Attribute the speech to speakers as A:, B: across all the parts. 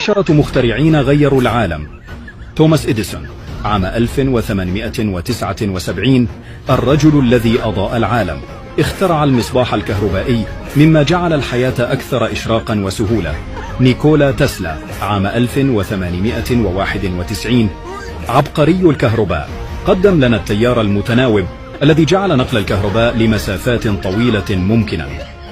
A: 10 مخترعين غيروا العالم. توماس إديسون عام 1879 الرجل الذي أضاء العالم، اخترع المصباح الكهربائي مما جعل الحياة أكثر إشراقا وسهولة. نيكولا تسلا عام 1891 عبقري الكهرباء، قدم لنا التيار المتناوب الذي جعل نقل الكهرباء لمسافات طويلة ممكنا.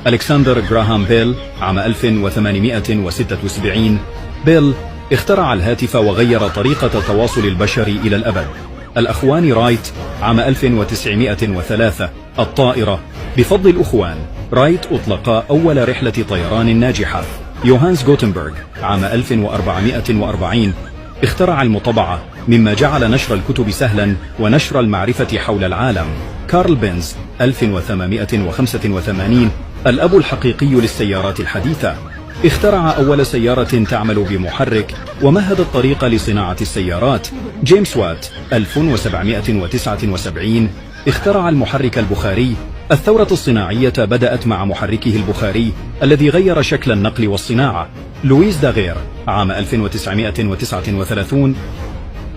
A: ألكسندر غراهام بيل عام 1876 بيل اخترع الهاتف وغير طريقة تواصل البشر إلى الأبد. الأخوان رايت عام 1903 الطائرة. بفضل الأخوان رايت أطلق أول رحلة طيران ناجحة. يوهانس غوتنبرغ عام 1440 اخترع المطبعة مما جعل نشر الكتب سهلا ونشر المعرفة حول العالم. كارل بنز 1885 الأب الحقيقي للسيارات الحديثة، اخترع أول سيارة تعمل بمحرك ومهد الطريق لصناعة السيارات. جيمس وات 1779 اخترع المحرك البخاري. الثورة الصناعية بدأت مع محركه البخاري الذي غير شكل النقل والصناعة. لويس داغير عام 1939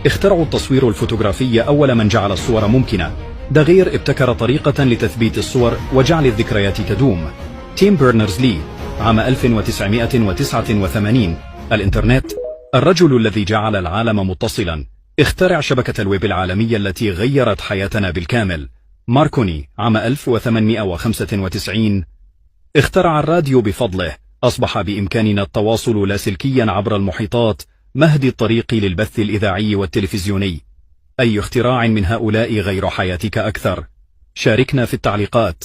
A: اخترعوا التصوير الفوتوغرافي، أول من جعل الصور ممكنة. داغير ابتكر طريقة لتثبيت الصور وجعل الذكريات تدوم. تيم بيرنرز-لي عام 1989 الإنترنت، الرجل الذي جعل العالم متصلا، اخترع شبكة الويب العالمية التي غيرت حياتنا بالكامل. ماركوني عام 1895 اخترع الراديو، بفضله أصبح بإمكاننا التواصل لاسلكيا عبر المحيطات، مهد الطريق للبث الإذاعي والتلفزيوني. أي اختراع من هؤلاء غير حياتك أكثر؟ شاركنا في التعليقات.